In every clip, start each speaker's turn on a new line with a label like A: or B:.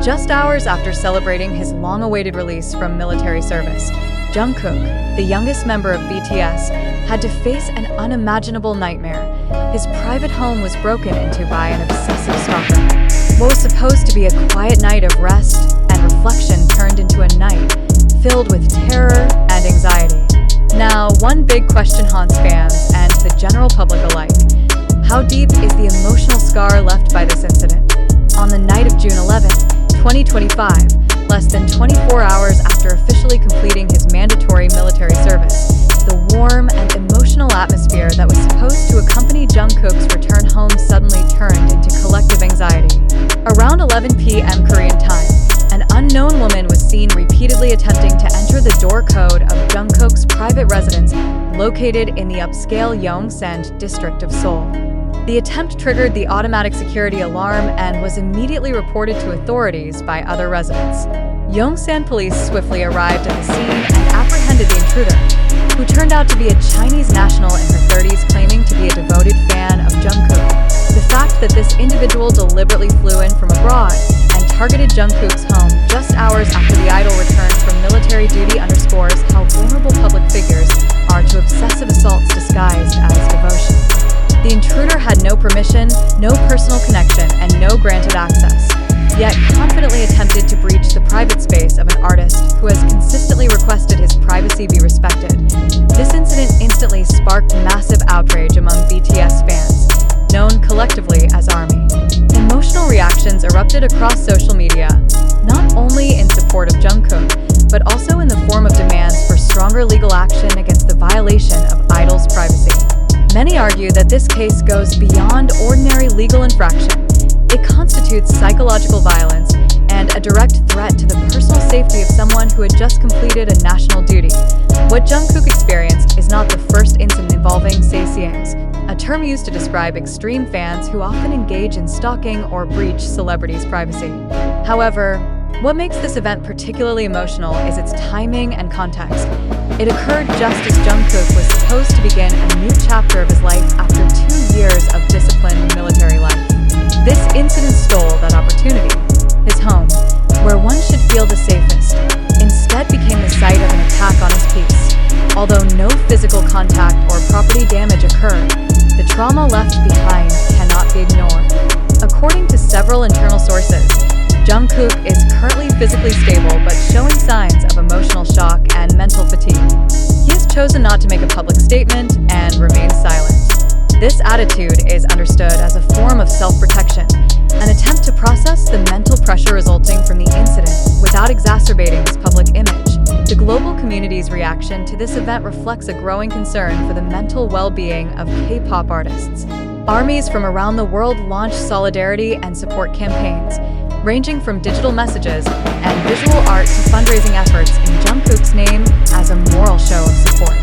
A: Just hours after celebrating his long-awaited release from military service, Jungkook, the youngest member of BTS, had to face an unimaginable nightmare. His private home was broken into by an obsessive stalker. What was supposed to be a quiet night of rest and reflection turned into a night filled with terror and anxiety. Now, one big question haunts fans and the general public alike. How deep is the emotional scar left by this incident? On the night of June 11, 2025, less than 24 hours after officially completing his mandatory military service, the warm and emotional atmosphere that was supposed to accompany Jungkook's return home suddenly turned into collective anxiety. Around 11 p.m. Korean time, an unknown woman was seen repeatedly attempting to enter the door code of Jungkook's private residence located in the upscale Yongsan district of Seoul. The attempt triggered the automatic security alarm and was immediately reported to authorities by other residents. Yongsan police swiftly arrived at the scene and apprehended the intruder, who turned out to be a Chinese national in her 30s claiming to be a devoted fan of Jungkook. The fact that this individual deliberately flew in from abroad and targeted Jungkook's home just hours after the idol returned from military duty underscores how vulnerable public figures are to obsessive assaults disguised as devotion. The intruder had no permission, no personal connection, and no granted access, yet confidently attempted to breach the private space of an artist who has consistently requested his privacy be respected. This incident instantly sparked massive outrage among BTS fans, known collectively as ARMY. Emotional reactions erupted across social media, not only in support of Jungkook, but also in the form of demands for stronger legal action against the violation of idol's privacy. Many argue that this case goes beyond ordinary legal infraction. It constitutes psychological violence and a direct threat to the personal safety of someone who had just completed a national duty. What Jungkook experienced is not the first incident involving Sasaengs, a term used to describe extreme fans who often engage in stalking or breach celebrities' privacy. However, what makes this event particularly emotional is its timing and context. It occurred just as Jungkook was supposed to begin a new chapter of his life after 2 years of disciplined military life. This incident stole that opportunity. His home, where one should feel the safest, instead became the site of an attack on his peace. Although no physical contact or property damage occurred, the trauma left behind cannot be ignored. According to several internal sources, Jungkook is currently physically stable but showing signs of emotional shock and mental fatigue. He has chosen not to make a public statement and remains silent. This attitude is understood as a form of self-protection, an attempt to process the mental pressure resulting from the incident without exacerbating his public image. The global community's reaction to this event reflects a growing concern for the mental well-being of K-pop artists. Armies from around the world launched solidarity and support campaigns, ranging from digital messages and visual art to fundraising efforts in Jungkook's name as a moral show of support.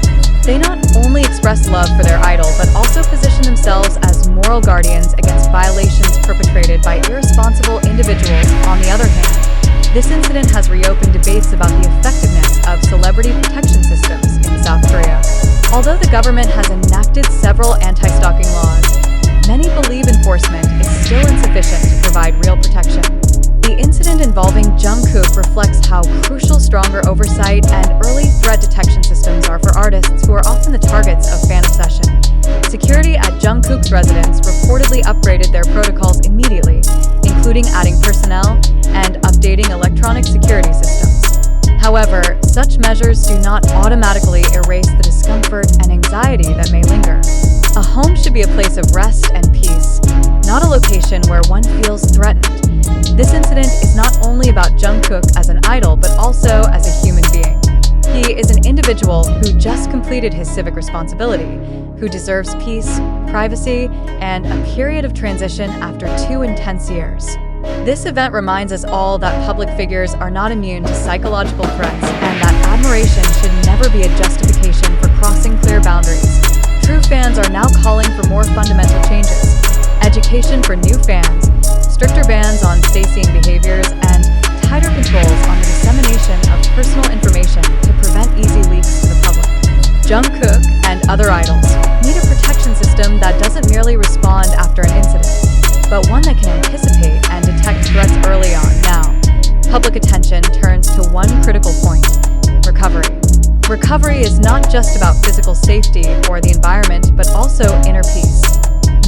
A: They not only express love for their idol, but also position themselves as moral guardians against violations perpetrated by irresponsible individuals. On the other hand, this incident has reopened debates about the effectiveness of celebrity protection systems in South Korea. Although the government has enacted several anti-stalking laws, many believe enforcement is still insufficient to provide real protection. The incident involving Jungkook reflects how crucial stronger oversight and early threat detection systems are for artists who are often the targets of fan obsession. Security at Jungkook's residence reportedly upgraded their protocols immediately, including adding personnel and updating electronic security systems. However, such measures do not automatically erase the discomfort and anxiety that may linger. A home should be a place of rest and peace, not a location where one feels threatened. This incident is not only about Jungkook as an idol, but also as a human being. He is an individual who just completed his civic responsibility, who deserves peace, privacy, and a period of transition after 2 intense years. This event reminds us all that public figures are not immune to psychological threats and that admiration should never be a justification for crossing clear boundaries. True fans are now calling for more fundamental changes: education for new fans, stricter bans on Sasaeng behaviors, and tighter controls on the dissemination of personal information to prevent easy leaks to the public. Jungkook and other idols need a protection system that doesn't merely respond after an incident, but one that can anticipate and detect threats early on. Now, public attention turns to one critical point: recovery. Recovery is not just about physical safety or the environment, but also inner peace.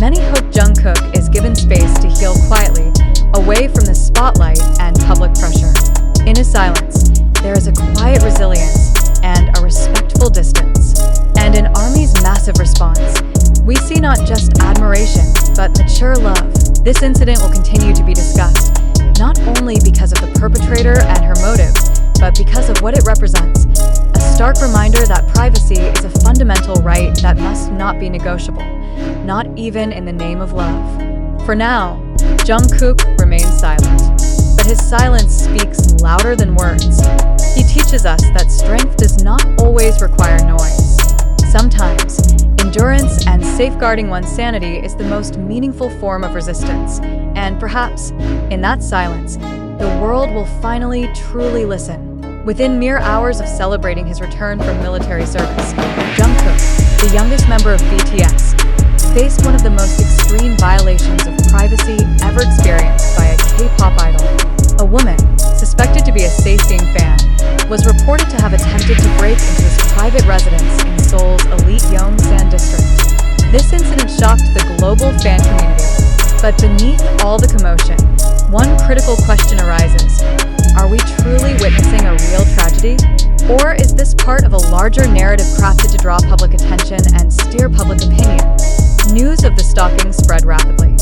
A: Many hope Jungkook is given space to heal quietly, away from the spotlight and public pressure. In his silence, there is a quiet resilience and a respectful distance. And in ARMY's massive response, we see not just admiration, but mature love. This incident will continue to be discussed, not only because of the perpetrator and her motives, but because of what it represents: a stark reminder that privacy is a fundamental right that must not be negotiable, not even in the name of love. For now, Jungkook remains silent, but his silence speaks louder than words. He teaches us that strength does not always require noise. Sometimes, endurance and safeguarding one's sanity is the most meaningful form of resistance, and perhaps, in that silence, the world will finally truly listen. Within mere hours of celebrating his return from military service, Jungkook, the youngest member of BTS, faced one of the most extreme violations of privacy ever experienced by a K-pop idol. A woman, suspected to be a Sasaeng fan, was reported to have attempted to break into his private residence in Seoul's elite Yongsan district. This incident shocked the global fan community. But beneath all the commotion, one critical question arises: are we truly witnessing a real tragedy? Or is this part of a larger narrative crafted to draw public attention and steer public opinion? News of the stalking spread rapidly.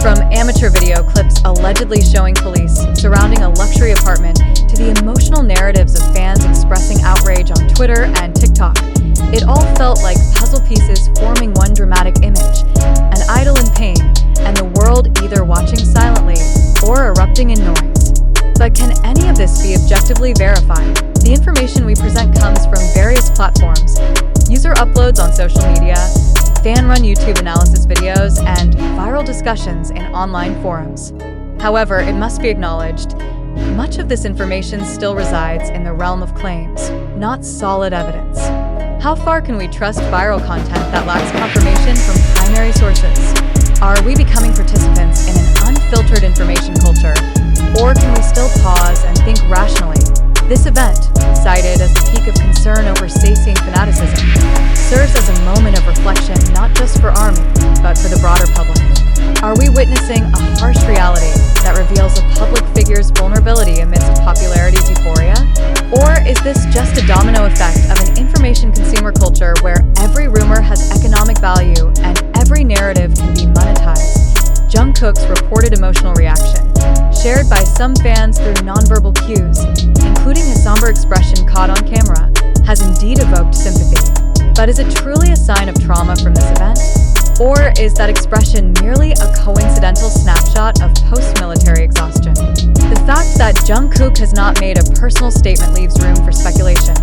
A: From amateur video clips allegedly showing police surrounding a luxury apartment to the emotional narratives of fans expressing outrage on Twitter and TikTok, it all felt like puzzle pieces forming one dramatic image: an idol in pain, and the world either watching silently or erupting in noise. But can any of this be objectively verified? The information we present comes from various platforms, user uploads on social media, fan-run YouTube analysis videos, and viral discussions in online forums. However, it must be acknowledged, much of this information still resides in the realm of claims, not solid evidence. How far can we trust viral content that lacks confirmation from primary sources? Are we becoming participants in an unfiltered information culture? Or can we still pause and think rationally? This event, cited as the peak of concern over Sasaeng fanaticism, serves as a moment of reflection not just for ARMY, but for the broader public. Are we witnessing a harsh reality that reveals a public figure's vulnerability amidst popularity's euphoria? Or is this just a domino effect of an information consumer culture where every rumor has economic value and every narrative can be monetized? Jungkook's reported emotional reaction, shared by some fans through nonverbal cues, including his somber expression caught on camera, has indeed evoked sympathy. But is it truly a sign of trauma from this event? Or is that expression merely a coincidental snapshot of post-military exhaustion? The fact that Jungkook has not made a personal statement leaves room for speculation.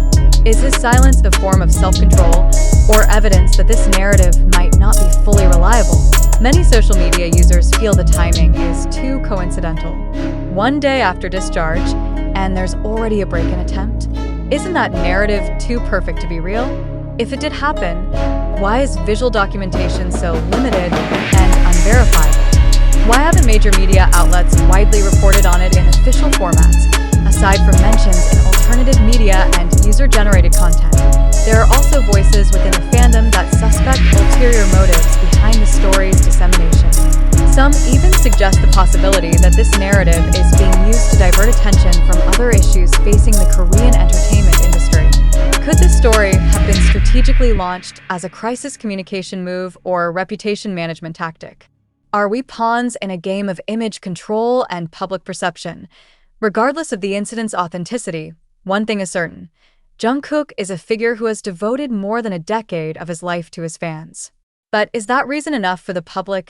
A: Is his silence a form of self-control, or evidence that this narrative might not be fully reliable? Many social media users feel the timing is too coincidental. One day after discharge, and there's already a break-in attempt? Isn't that narrative too perfect to be real? If it did happen, why is visual documentation so limited and unverifiable? Why haven't major media outlets widely reported on it in official formats, aside from mentions in alternative media and user-generated content? There are also voices within the fandom that suspect ulterior motives behind the story's dissemination. Some even suggest the possibility that this narrative is being used to divert attention from other issues facing the Korean entertainment industry. Could this story have been strategically launched as a crisis communication move or a reputation management tactic? Are we pawns in a game of image control and public perception? Regardless of the incident's authenticity, one thing is certain: Jungkook is a figure who has devoted more than a decade of his life to his fans. But is that reason enough for the public